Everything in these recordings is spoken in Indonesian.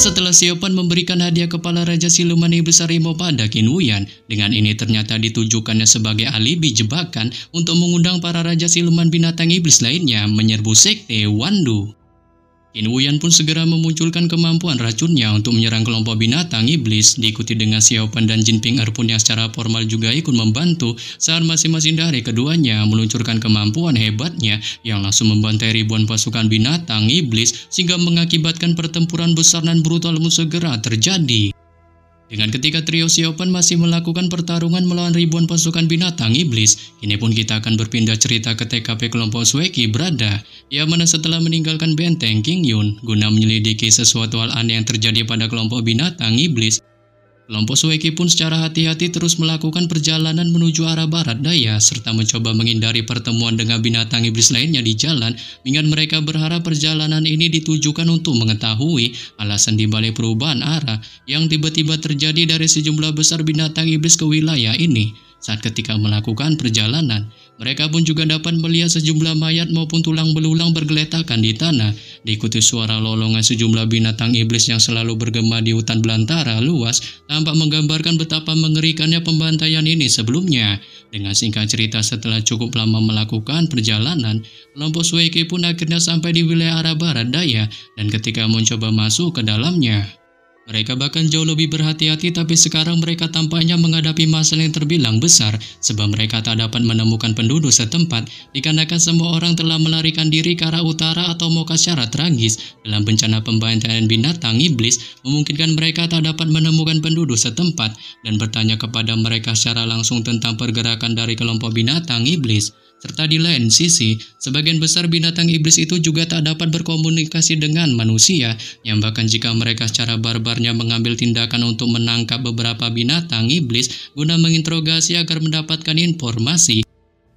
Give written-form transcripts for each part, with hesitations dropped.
Setelah Siopan memberikan hadiah kepala Raja Siluman Iblis Harimau pada Qin Wuyan, dengan ini ternyata ditujukannya sebagai alibi jebakan untuk mengundang para Raja Siluman Binatang Iblis lainnya menyerbu Sekte Wandu. Qin Wuyan pun segera memunculkan kemampuan racunnya untuk menyerang kelompok binatang iblis, diikuti dengan Xiaopan dan Jin Ping Er pun yang secara formal juga ikut membantu saat masing-masing dari keduanya meluncurkan kemampuan hebatnya yang langsung membantai ribuan pasukan binatang iblis sehingga mengakibatkan pertempuran besar dan brutal pun segera terjadi. Dengan ketika trio Xiaopan masih melakukan pertarungan melawan ribuan pasukan binatang iblis, kini pun kita akan berpindah cerita ke TKP kelompok Sueki berada, yang mana setelah meninggalkan benteng King Yun guna menyelidiki sesuatu hal aneh yang terjadi pada kelompok binatang iblis, kelompok Sueki pun secara hati-hati terus melakukan perjalanan menuju arah barat daya serta mencoba menghindari pertemuan dengan binatang iblis lainnya di jalan, dengan mereka berharap perjalanan ini ditujukan untuk mengetahui alasan dibalik perubahan arah yang tiba-tiba terjadi dari sejumlah besar binatang iblis ke wilayah ini. Saat ketika melakukan perjalanan, mereka pun juga dapat melihat sejumlah mayat maupun tulang belulang bergeletakan di tanah, diikuti suara lolongan sejumlah binatang iblis yang selalu bergema di hutan belantara luas, tampak menggambarkan betapa mengerikannya pembantaian ini sebelumnya. Dengan singkat cerita, setelah cukup lama melakukan perjalanan, kelompok Sueki pun akhirnya sampai di wilayah arah barat daya, dan ketika mencoba masuk ke dalamnya, mereka bahkan jauh lebih berhati-hati, tapi sekarang mereka tampaknya menghadapi masalah yang terbilang besar sebab mereka tak dapat menemukan penduduk setempat dikarenakan semua orang telah melarikan diri ke arah utara atau Mocha secara tragis. Dalam bencana pembantaian binatang iblis memungkinkan mereka tak dapat menemukan penduduk setempat dan bertanya kepada mereka secara langsung tentang pergerakan dari kelompok binatang iblis. Serta di lain sisi, sebagian besar binatang iblis itu juga tak dapat berkomunikasi dengan manusia, yang bahkan jika mereka secara barbarnya mengambil tindakan untuk menangkap beberapa binatang iblis guna menginterogasi agar mendapatkan informasi,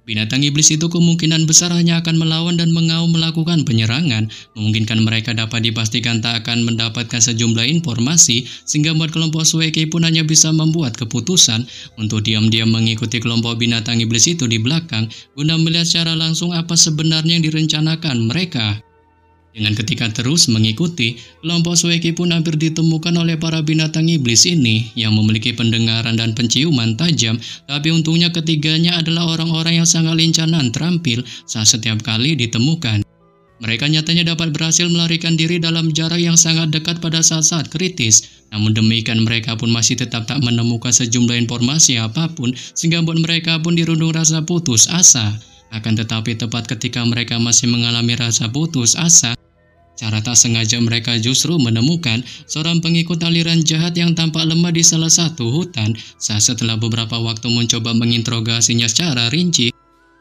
binatang iblis itu kemungkinan besar hanya akan melawan dan mengaum melakukan penyerangan, memungkinkan mereka dapat dipastikan tak akan mendapatkan sejumlah informasi, sehingga buat kelompok Sueki pun hanya bisa membuat keputusan untuk diam-diam mengikuti kelompok binatang iblis itu di belakang, guna melihat secara langsung apa sebenarnya yang direncanakan mereka. Dengan ketika terus mengikuti, kelompok Sueki pun hampir ditemukan oleh para binatang iblis ini yang memiliki pendengaran dan penciuman tajam, tapi untungnya ketiganya adalah orang-orang yang sangat lincah dan terampil saat setiap kali ditemukan. Mereka nyatanya dapat berhasil melarikan diri dalam jarak yang sangat dekat pada saat-saat kritis. Namun demikian mereka pun masih tetap tak menemukan sejumlah informasi apapun, sehingga buat mereka pun dirundung rasa putus asa. Akan tetapi tepat ketika mereka masih mengalami rasa putus asa, cara tak sengaja mereka justru menemukan seorang pengikut aliran jahat yang tampak lemah di salah satu hutan. Setelah beberapa waktu mencoba menginterogasinya secara rinci,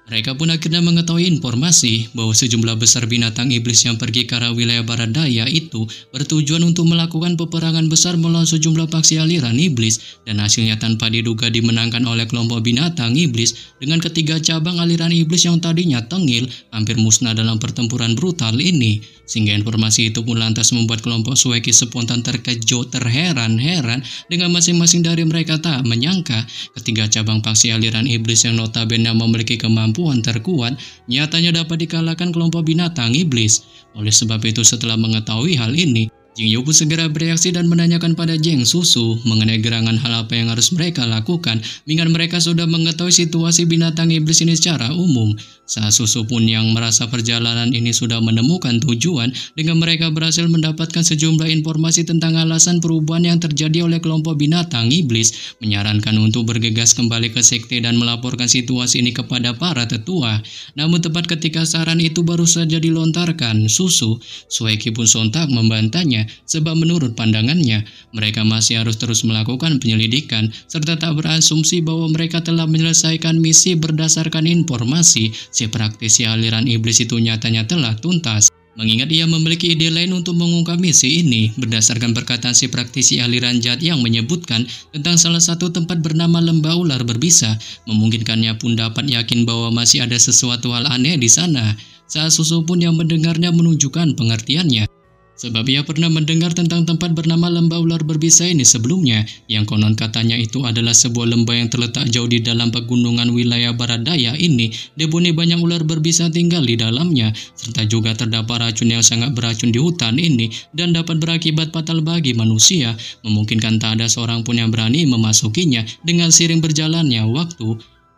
mereka pun akhirnya mengetahui informasi bahwa sejumlah besar binatang iblis yang pergi ke arah wilayah barat daya itu bertujuan untuk melakukan peperangan besar melawan sejumlah faksi aliran iblis, dan hasilnya tanpa diduga dimenangkan oleh kelompok binatang iblis dengan ketiga cabang aliran iblis yang tadinya tengil hampir musnah dalam pertempuran brutal ini. Sehingga informasi itu pun lantas membuat kelompok Sueki spontan terkejut, terheran-heran dengan masing-masing dari mereka tak menyangka ketiga cabang faksi aliran iblis yang notabene memiliki kemampuan terkuat nyatanya dapat dikalahkan kelompok binatang iblis. Oleh sebab itu, setelah mengetahui hal ini, Jing Yu pun segera bereaksi dan menanyakan pada Zheng Susu mengenai gerangan hal apa yang harus mereka lakukan, mengingat mereka sudah mengetahui situasi binatang iblis ini secara umum. Saat Susu pun yang merasa perjalanan ini sudah menemukan tujuan, dengan mereka berhasil mendapatkan sejumlah informasi tentang alasan perubahan yang terjadi oleh kelompok binatang iblis, menyarankan untuk bergegas kembali ke sekte dan melaporkan situasi ini kepada para tetua. Namun tepat ketika saran itu baru saja dilontarkan Susu, Sueki pun sontak membantahnya, sebab menurut pandangannya, mereka masih harus terus melakukan penyelidikan, serta tak berasumsi bahwa mereka telah menyelesaikan misi berdasarkan informasi si praktisi aliran iblis itu nyatanya telah tuntas. Mengingat ia memiliki ide lain untuk mengungkap misi ini, berdasarkan perkataan si praktisi aliran jahat yang menyebutkan tentang salah satu tempat bernama lembah ular berbisa, memungkinkannya pun dapat yakin bahwa masih ada sesuatu hal aneh di sana. Saat Susu pun yang mendengarnya menunjukkan pengertiannya. Sebab ia pernah mendengar tentang tempat bernama lembah ular berbisa ini sebelumnya, yang konon katanya itu adalah sebuah lembah yang terletak jauh di dalam pegunungan wilayah barat daya ini, dihuni banyak ular berbisa tinggal di dalamnya, serta juga terdapat racun yang sangat beracun di hutan ini dan dapat berakibat fatal bagi manusia, memungkinkan tak ada seorang pun yang berani memasukinya dengan seiring berjalannya waktu.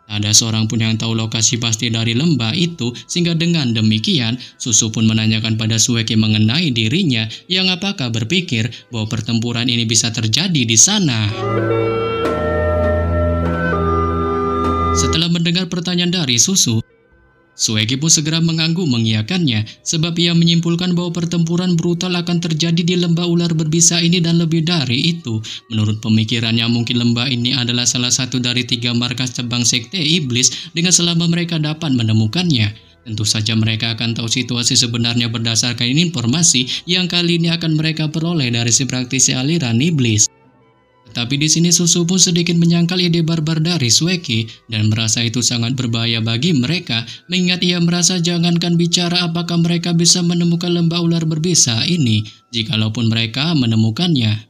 Tak ada seorang pun yang tahu lokasi pasti dari lembah itu, sehingga dengan demikian, Susu pun menanyakan pada Sueki mengenai dirinya, yang apakah berpikir bahwa pertempuran ini bisa terjadi di sana. Setelah mendengar pertanyaan dari Susu, Sueki pun segera mengangguk mengiyakannya, sebab ia menyimpulkan bahwa pertempuran brutal akan terjadi di lembah ular berbisa ini dan lebih dari itu. Menurut pemikirannya, mungkin lembah ini adalah salah satu dari 3 markas cabang sekte iblis dengan selama mereka dapat menemukannya. Tentu saja mereka akan tahu situasi sebenarnya berdasarkan informasi yang kali ini akan mereka peroleh dari si praktisi aliran iblis. Tetapi di sini Susu pun sedikit menyangkal ide barbar dari Sueki dan merasa itu sangat berbahaya bagi mereka, mengingat ia merasa jangankan bicara apakah mereka bisa menemukan lembah ular berbisa ini, jikalaupun mereka menemukannya.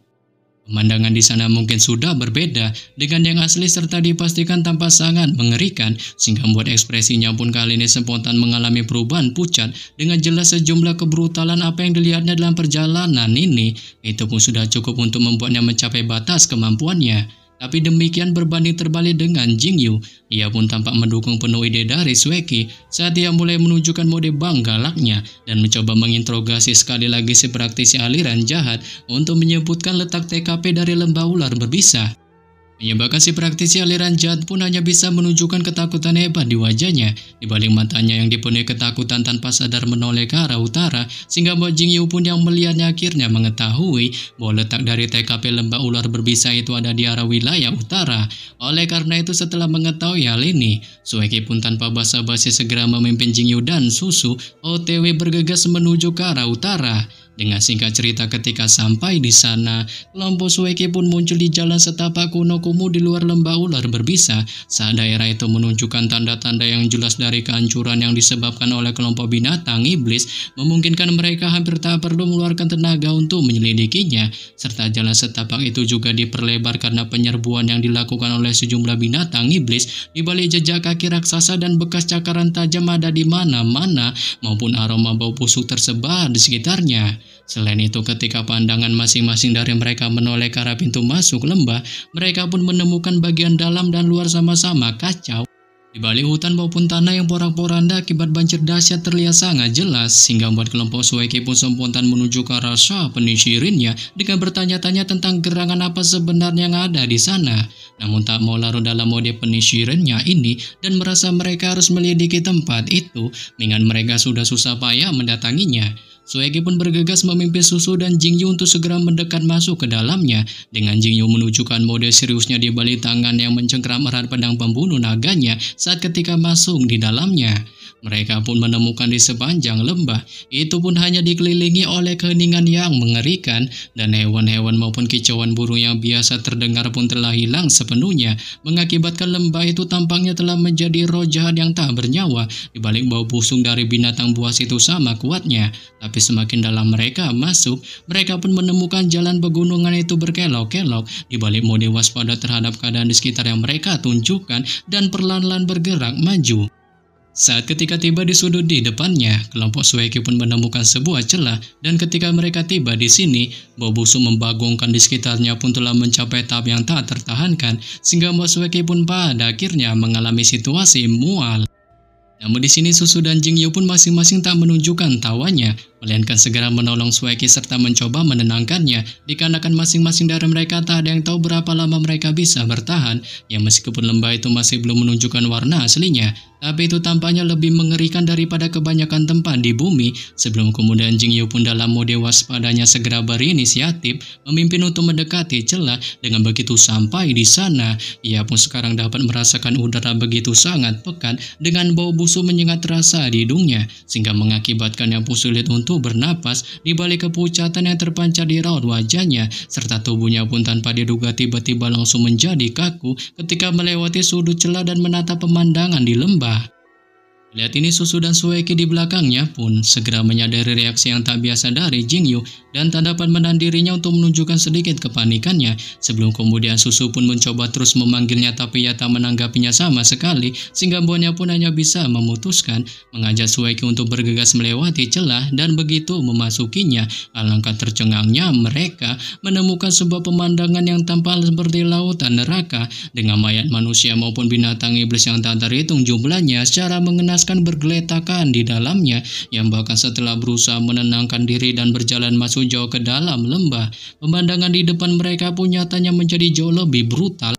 Pemandangan di sana mungkin sudah berbeda dengan yang asli serta dipastikan tampak sangat mengerikan, sehingga membuat ekspresinya pun kali ini spontan mengalami perubahan pucat. Dengan jelas sejumlah kebrutalan apa yang dilihatnya dalam perjalanan ini, itu pun sudah cukup untuk membuatnya mencapai batas kemampuannya. Tapi demikian berbanding terbalik dengan Jingyu, ia pun tampak mendukung penuh ide dari Sueki saat ia mulai menunjukkan mode bang galaknya dan mencoba menginterogasi sekali lagi si praktisi aliran jahat untuk menyebutkan letak TKP dari lembah ular berbisa. Menyebabkan si praktisi aliran jahat pun hanya bisa menunjukkan ketakutan hebat di wajahnya. Di balik matanya yang dipenuhi ketakutan tanpa sadar menoleh ke arah utara, sehingga Mbok Jingyu pun yang melihatnya akhirnya mengetahui bahwa letak dari TKP lembah ular berbisa itu ada di arah wilayah utara. Oleh karena itu setelah mengetahui hal ini, Sueki pun tanpa basa-basi segera memimpin Jingyu dan Susu OTW bergegas menuju ke arah utara. Dengan singkat cerita, ketika sampai di sana, kelompok Sueki pun muncul di jalan setapak kuno kumuh di luar lembah ular berbisa. Saat daerah itu menunjukkan tanda-tanda yang jelas dari kehancuran yang disebabkan oleh kelompok binatang iblis, memungkinkan mereka hampir tak perlu mengeluarkan tenaga untuk menyelidikinya. Serta jalan setapak itu juga diperlebar karena penyerbuan yang dilakukan oleh sejumlah binatang iblis. Di balik jejak kaki raksasa dan bekas cakaran tajam ada di mana-mana, maupun aroma bau busuk tersebar di sekitarnya. Selain itu, ketika pandangan masing-masing dari mereka menoleh ke arah pintu masuk lembah, mereka pun menemukan bagian dalam dan luar sama-sama kacau. Di balik hutan maupun tanah yang porak-poranda akibat banjir dahsyat terlihat sangat jelas, sehingga membuat kelompok Sueki pun spontan menuju ke arah Shah penyisirinnya dengan bertanya-tanya tentang gerangan apa sebenarnya yang ada di sana. Namun tak mau larut dalam mode penyisirannya ini dan merasa mereka harus melidiki tempat itu, mengingat mereka sudah susah payah mendatanginya. Sueki pun bergegas memimpin Susu dan Jingyu untuk segera mendekat masuk ke dalamnya, dengan Jingyu menunjukkan mode seriusnya di balik tangan yang mencengkram erat pedang pembunuh naganya saat ketika masuk di dalamnya. Mereka pun menemukan di sepanjang lembah itu pun hanya dikelilingi oleh keheningan yang mengerikan, dan hewan-hewan maupun kicauan burung yang biasa terdengar pun telah hilang sepenuhnya, mengakibatkan lembah itu tampaknya telah menjadi roh jahat yang tak bernyawa. Di balik bau busuk dari binatang buas itu sama kuatnya, tapi semakin dalam mereka masuk, mereka pun menemukan jalan pegunungan itu berkelok-kelok. Di balik mode waspada terhadap keadaan di sekitar yang mereka tunjukkan dan perlahan-lahan bergerak maju. Saat ketika tiba di sudut di depannya, kelompok Sueki pun menemukan sebuah celah, dan ketika mereka tiba di sini, bau busuk membagongkan di sekitarnya pun telah mencapai tahap yang tak tertahankan, sehingga Mbok Sueki pun pada akhirnya mengalami situasi mual. Namun di sini Susu dan Jingyu pun masing-masing tak menunjukkan tawanya, melainkan segera menolong Sueki serta mencoba menenangkannya, dikarenakan masing-masing dari mereka tak ada yang tahu berapa lama mereka bisa bertahan, yang meskipun lembah itu masih belum menunjukkan warna aslinya, tapi itu tampaknya lebih mengerikan daripada kebanyakan tempat di bumi. Sebelum kemudian Jingyu pun dalam mode waspadanya segera berinisiatif memimpin untuk mendekati celah. Dengan begitu sampai di sana, ia pun sekarang dapat merasakan udara begitu sangat pekat dengan bau busuk menyengat terasa di hidungnya, sehingga mengakibatkannya pun sulit untuk bernapas. Di balik kepucatan yang terpancar di raut wajahnya, serta tubuhnya pun tanpa diduga tiba-tiba langsung menjadi kaku ketika melewati sudut celah dan menatap pemandangan di lembah. Lihat ini Susu dan Sueki di belakangnya pun segera menyadari reaksi yang tak biasa dari Jingyu dan tak dapat menahan dirinya untuk menunjukkan sedikit kepanikannya. Sebelum kemudian Susu pun mencoba terus memanggilnya tapi ia tak menanggapinya sama sekali sehingga Bonnya pun hanya bisa memutuskan mengajak Sueki untuk bergegas melewati celah dan begitu memasukinya. Alangkah tercengangnya mereka menemukan sebuah pemandangan yang tampak seperti lautan neraka dengan mayat manusia maupun binatang iblis yang tak terhitung jumlahnya secara mengenaskan bergeletakan di dalamnya, yang bahkan setelah berusaha menenangkan diri dan berjalan masuk jauh ke dalam lembah, pemandangan di depan mereka pun nyatanya menjadi jauh lebih brutal.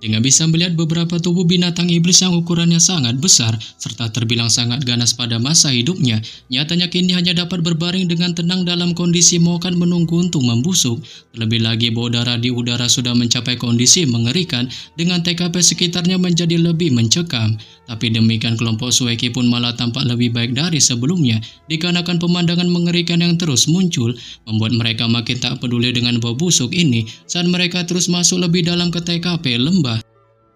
Dengan bisa melihat beberapa tubuh binatang iblis yang ukurannya sangat besar serta terbilang sangat ganas pada masa hidupnya, nyatanya kini hanya dapat berbaring dengan tenang dalam kondisi mokan menunggu untuk membusuk. Terlebih lagi bau darah di udara sudah mencapai kondisi mengerikan dengan TKP sekitarnya menjadi lebih mencekam. Tapi demikian kelompok Sueki pun malah tampak lebih baik dari sebelumnya dikarenakan pemandangan mengerikan yang terus muncul membuat mereka makin tak peduli dengan bau busuk ini saat mereka terus masuk lebih dalam ke TKP lembah.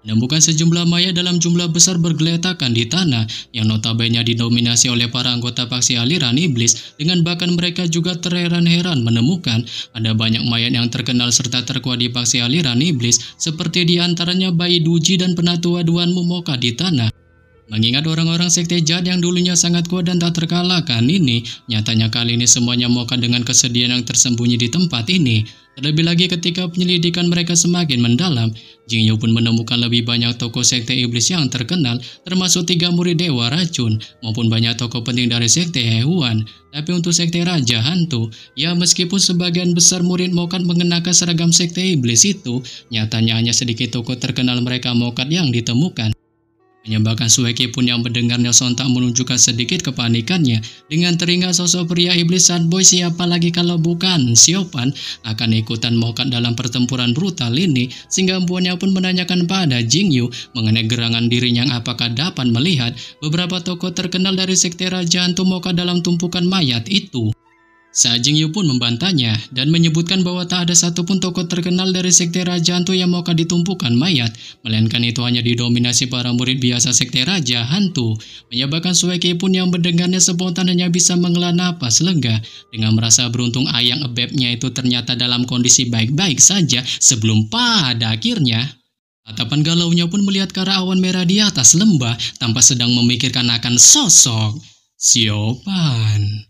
Menemukan sejumlah mayat dalam jumlah besar bergeletakan di tanah yang notabene didominasi oleh para anggota faksi aliran iblis, dengan bahkan mereka juga terheran-heran menemukan ada banyak mayat yang terkenal serta terkuat di faksi aliran iblis seperti diantaranya bayi Duji dan penatua Duan Momoka di tanah. Mengingat orang-orang sekte jahat yang dulunya sangat kuat dan tak terkalahkan ini, nyatanya kali ini semuanya moka dengan kesedihan yang tersembunyi di tempat ini. Terlebih lagi ketika penyelidikan mereka semakin mendalam, Jingyu pun menemukan lebih banyak tokoh sekte iblis yang terkenal, termasuk 3 murid Dewa Racun, maupun banyak tokoh penting dari sekte Hehuan. Tapi untuk sekte Raja Hantu, ya meskipun sebagian besar murid mokat mengenakan seragam sekte iblis itu, nyatanya hanya sedikit tokoh terkenal mereka mokat yang ditemukan. Menyebabkan Sueki pun yang mendengarnya sontak menunjukkan sedikit kepanikannya dengan teringat sosok pria iblis sad boy siapa lagi kalau bukan Siopan akan ikutan mokat dalam pertempuran brutal ini, sehingga empuannya pun menanyakan pada Jingyu mengenai gerangan dirinya yang apakah dapat melihat beberapa tokoh terkenal dari sekte Raja Hantu mokat dalam tumpukan mayat itu. Saat Jingyu pun membantahnya dan menyebutkan bahwa tak ada satupun tokoh terkenal dari sekte Raja Hantu yang moka ditumpukan mayat, melainkan itu hanya didominasi para murid biasa sekte Raja Hantu. Menyebabkan Sueki pun yang mendengarnya spontan hanya bisa menghela napas lega dengan merasa beruntung ayang ebebnya itu ternyata dalam kondisi baik-baik saja sebelum pada akhirnya tatapan galaunya pun melihat ke arah awan merah di atas lembah tanpa sedang memikirkan akan sosok Siopan.